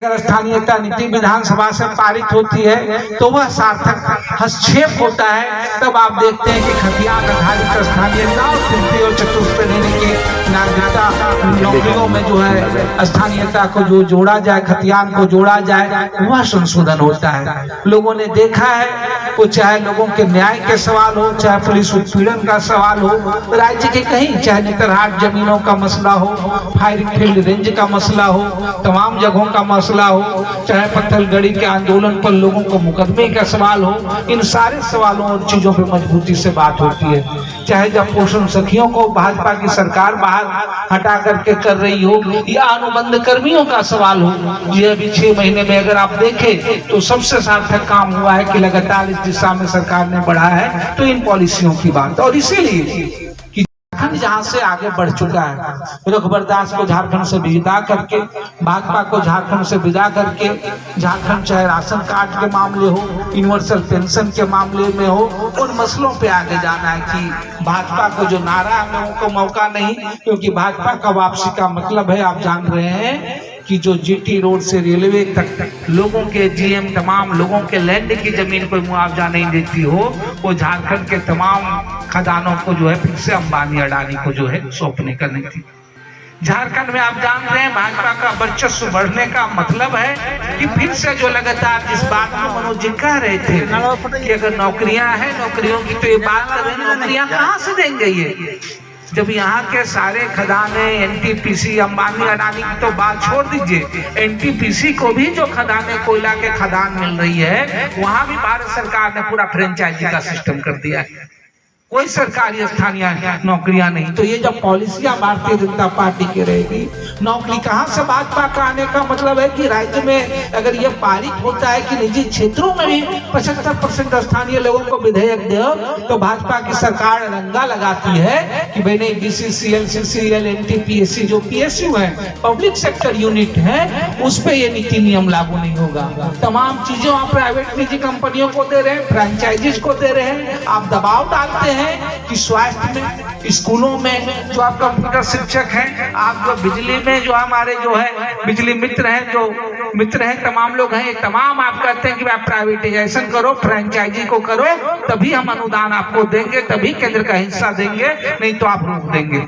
अगर स्थानीयता नीति विधानसभा से पारित होती है तो वह सार्थक हस्तक्षेप होता है। तब आप देखते हैं कि खतियान आधारित स्थानीयता और तृतीय और चतुर्थ श्रेणी की नागरिकता नौकरियों में जो है स्थानीयता को जो जोड़ा जाए, खतियान को जोड़ा जाए, वह संशोधन होता है। लोगों ने देखा है वो चाहे लोगों के न्याय के सवाल हो, चाहे पुलिस उत्पीड़न का सवाल हो, राज्य के कहीं चाहे नेतरहाट जमीनों का मसला हो, फायरिंग फील्ड रेंज का मसला हो, तमाम जगहों का मसला हो, चाहे पत्थलगड़ी के आंदोलन पर लोगों को मुकदमे का सवाल हो, इन सारे सवालों और चीजों पर मजबूती से बात होती है। चाहे जब पोषण सखियों को भाजपा की सरकार बाहर हटा करके कर रही हो या अनुबंध कर्मियों का सवाल हो, ये अभी 6 महीने में अगर आप देखें तो सबसे सार्थक काम हुआ है कि लगातार इस दिशा में सरकार ने बढ़ा है। तो इन पॉलिसियों की बात, और इसीलिए जहां से आगे बढ़ चुका है, रघुवर दास को झारखंड से विदा करके, भाजपा को झारखंड से विदा करके, झारखंड चाहे राशन कार्ड के मामले हो, यूनिवर्सल पेंशन के मामले में हो, उन मसलों पे आगे जाना है कि भाजपा को जो नारा है उनको मौका नहीं, क्योंकि भाजपा का वापसी का मतलब है, आप जान रहे हैं कि जो जीटी रोड से रेलवे तक लोगों के जीएम तमाम लोगों के लैंड की जमीन पर मुआवजा नहीं देती हो, वो झारखंड के तमाम खदानों को जो है फिर से अंबानी अडानी को जो है सौंपने का नहीं थी। झारखंड में आप जान रहे हैं भाजपा का वर्चस्व बढ़ने का मतलब है कि फिर से जो लगातार जिस बात को मनोज जी कह रहे थे कि अगर नौकरियां हैं, नौकरियों की तो ये बात कर रहे हैं, नौकरियां कहाँ से देंगे ये, जब यहाँ के सारे खदाने एनटीपीसी अंबानी अडानी की तो बात छोड़ दीजिए, एनटीपीसी को भी जो खदाने कोयला के खदान मिल रही है, वहां भी भारत सरकार ने पूरा फ्रेंचाइजी का सिस्टम कर दिया है, कोई सरकारी स्थानीय नौकरियां नहीं। तो ये जब पॉलिसियां भारतीय जनता पार्टी की रहेगी, नौकरी कहां से भाजपा का आने का मतलब है कि राज्य में अगर ये पारित होता है कि निजी क्षेत्रों में भी 75% स्थानीय लोगों को विधेयक दो, तो भाजपा की सरकार रंगा लगाती है कि भाई नहीं, बीसीसीएल, सीसीएल, एनटीपीएससी जो पीएसयू है, पब्लिक सेक्टर यूनिट है, उस पर ये नीति नियम लागू नहीं होगा। तमाम चीजों आप प्राइवेट निजी कंपनियों को दे रहे हैं, फ्रेंचाइजीज को दे रहे हैं, आप दबाव डालते हैं कि स्वास्थ्य में, स्कूलों में जो आप कंप्यूटर शिक्षक हैं, आप जो बिजली में जो हमारे जो है बिजली मित्र हैं, जो मित्र हैं, तमाम लोग हैं, तमाम आप कहते हैं कि आप प्राइवेटाइजेशन करो, फ्रेंचाइजी को करो, तभी हम अनुदान आपको देंगे, तभी केंद्र का हिस्सा देंगे, नहीं तो आप रोक देंगे।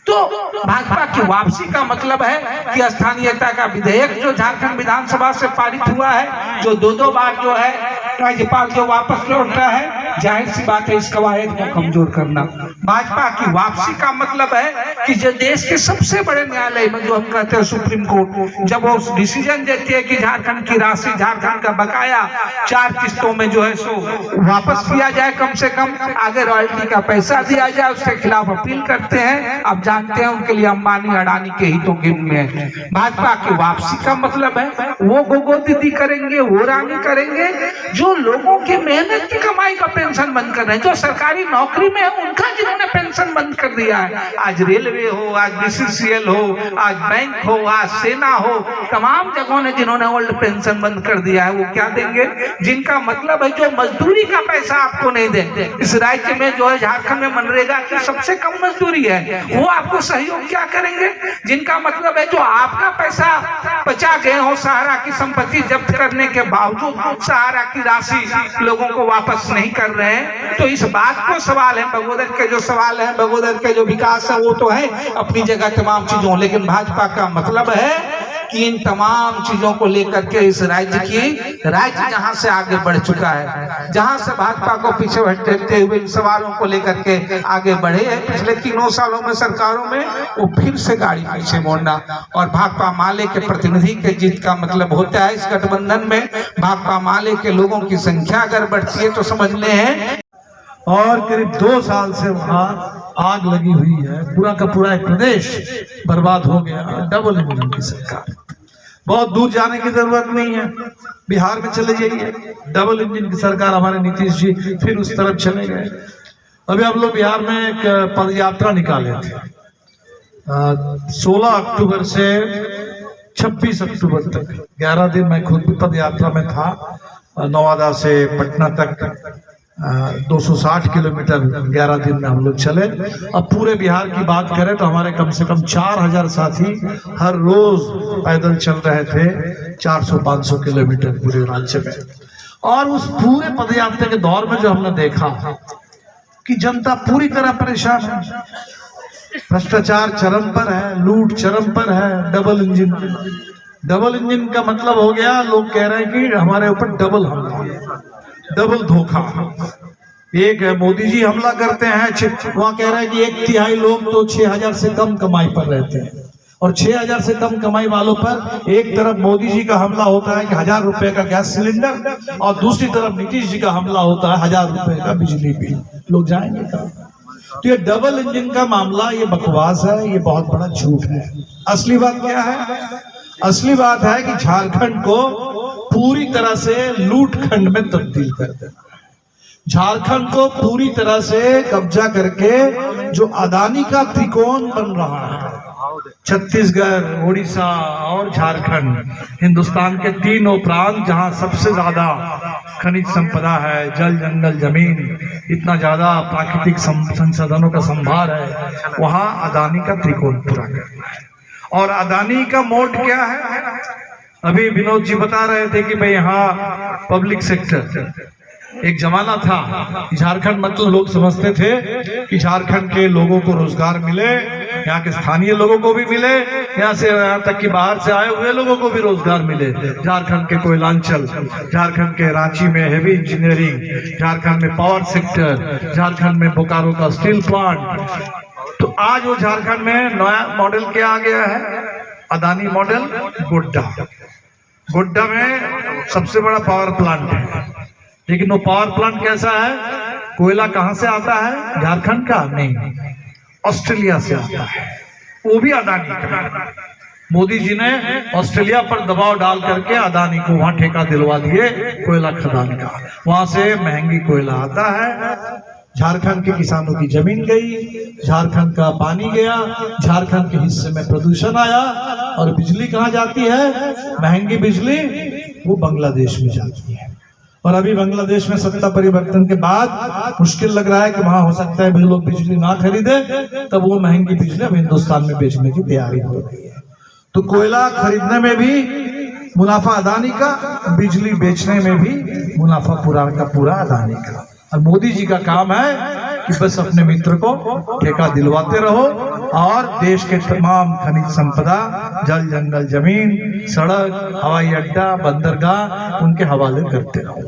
तो भाजपा की वापसी का मतलब है कि स्थानीयता का विधेयक जो झारखंड विधानसभा से पारित हुआ है, जो 2 बार जो है राज्यपाल जो वापस लौटा है, जाहिर सी बात है इस कवायद को कमजोर करना। भाजपा की वापसी का मतलब है कि जो देश के सबसे बड़े न्यायालय में जो हम कहते हैं सुप्रीम कोर्ट, जब वो डिसीजन देती है कि झारखंड की राशि, झारखंड का बकाया 4 किस्तों में जो है सो वापस किया जाए, कम से कम आगे रॉयल्टी का पैसा दिया जाए, उसके खिलाफ अपील करते हैं। आप जानते हैं उनके लिए अंबानी अडानी के हितों के में है। भाजपा की वापसी का मतलब है वो गोगो दीदी करेंगे, वो रानी करेंगे जो लोगों की मेहनत की कमाई का पेंशन बंद कर रहे हैं, जो सरकारी नौकरी में है उनका जिन्होंने पेंशन बंद कर दिया है। आज रेलवे हो, आज बीसीसीएल हो, आज बैंक हो, आज सेना हो, तमाम जगहों ने जिन्होंने ओल्ड पेंशन बंद कर दिया है, वो क्या देंगे? जिनका मतलब है जो मजदूरी का पैसा आपको नहीं देंगे। इस राज्य में जो है झारखंड में मनरेगा की सबसे कम मजदूरी है, वो आपको सहयोग क्या करेंगे? जिनका मतलब है जो आपका पैसा बचा गए हो, सहारा की संपत्ति जब्त करने के बावजूद सहारा की राशि लोगों को वापस नहीं कर रहे हैं। तो इस बात को सवाल है, बगोदर के जो सवाल है, बगोदर के जो विकास है, वो तो है अपनी जगह तमाम चीजों, लेकिन भाजपा का मतलब है कि इन तमाम चीजों को लेकर के इस राज्य जहां से आगे बढ़ चुका है, जहां से भाजपा को पीछे हटते हुए इन सवालों को लेकर के आगे बढ़े हैं पिछले 3 सालों में सरकारों में, वो फिर से गाड़ी पीछे मोड़ना। और भाकपा माले के प्रतिनिधि के जीत का मतलब होता है इस गठबंधन में भाकपा माले के लोगों की संख्या अगर बढ़ती है तो समझ ले हैं। और करीब 2 साल से वहाँ आग लगी हुई है, पूरा का पूरा एक प्रदेश बर्बाद हो गया। डबल इंजन की सरकार, बहुत दूर जाने की जरूरत नहीं है, बिहार में चले जाइए, डबल इंजन की सरकार, हमारे नीतीश जी फिर उस तरफ चले गए। अभी हम लोग बिहार में एक पद यात्रा निकाले थे 16 अक्टूबर से 26 अक्टूबर तक, 11 दिन मैं खुद भी पद यात्रा में था, नवादा से पटना तक 260 किलोमीटर 11 दिन में हम लोग चले। अब पूरे बिहार की बात करें तो हमारे कम से कम 4000 साथी हर रोज पैदल चल रहे थे 400-500 किलोमीटर पूरे राज्य में। और उस पूरे पदयात्रा के दौर में जो हमने देखा कि जनता पूरी तरह परेशान है, भ्रष्टाचार चरम पर है, लूट चरम पर है, डबल इंजन का मतलब हो गया, लोग कह रहे हैं कि हमारे ऊपर डबल हमला, डबल धोखा। एक है मोदी जी हमला करते हैं, वहां कह रहे हैं कि 1/3 लोग तो 6000 से कम कमाई पर रहते हैं, और 6000 से कम कमाई वालों पर एक तरफ मोदी जी का हमला होता है कि 1000 रुपए का गैस सिलेंडर, और दूसरी तरफ नीतीश जी का हमला होता है 1000 रुपए का बिजली बिल। लोग जाएंगे कहाँ? तो ये डबल इंजन का मामला, ये बकवास है, ये बहुत बड़ा झूठ है। असली बात क्या है? असली बात है कि झारखंड को पूरी तरह से लूट खंड में तब्दील कर देना है। झारखंड को पूरी तरह से कब्जा करके जो अदानी का त्रिकोण बन रहा है, छत्तीसगढ़, उड़ीसा और झारखंड, हिंदुस्तान के तीनों प्रांत जहां सबसे ज्यादा खनिज संपदा है, जल जंगल जमीन, इतना ज्यादा प्राकृतिक संसाधनों का संभार है, वहां अदानी का त्रिकोण पूरा करना है। और अदानी का मोड क्या है? अभी विनोद जी बता रहे थे कि भाई यहाँ पब्लिक सेक्टर, एक जमाना था झारखंड मतलब लोग समझते थे कि झारखंड के लोगों को रोजगार मिले, यहाँ के स्थानीय लोगों को भी मिले, यहाँ से यहाँ तक कि बाहर से आए हुए लोगों को भी रोजगार मिले। झारखंड के कोयलांचल, झारखंड के रांची में हेवी इंजीनियरिंग, झारखंड में पावर सेक्टर, झारखंड में बोकारो का स्टील प्लांट। तो आज वो झारखंड में नया मॉडल क्या आ गया है? अदानी मॉडल। गोड्डा में सबसे बड़ा पावर प्लांट है, लेकिन वो पावर प्लांट कैसा है? कोयला कहां से आता है? झारखंड का नहीं, ऑस्ट्रेलिया से आता है, वो भी अदानी का। मोदी जी ने ऑस्ट्रेलिया पर दबाव डाल करके अदानी को वहां ठेका दिलवा दिए कोयला खदान का, वहां से महंगी कोयला आता है। झारखंड के किसानों की जमीन गई, झारखंड का पानी गया, झारखंड के हिस्से में प्रदूषण आया, और बिजली कहाँ जाती है? महंगी बिजली वो बांग्लादेश में जाती है। और अभी बांग्लादेश में सत्ता परिवर्तन के बाद मुश्किल लग रहा है कि वहां हो सकता है लोग बिजली ना खरीदे, तब वो महंगी बिजली अब हिंदुस्तान में बेचने की तैयारी हो रही है। तो कोयला खरीदने में भी मुनाफा अदानी का, बिजली बेचने में भी मुनाफा पूरा का पूरा अदानी का। और मोदी जी का काम है कि बस अपने मित्र को ठेका दिलवाते रहो और देश के तमाम खनिज संपदा, जल जंगल जमीन, सड़क, हवाई अड्डा, बंदरगाह उनके हवाले करते रहो।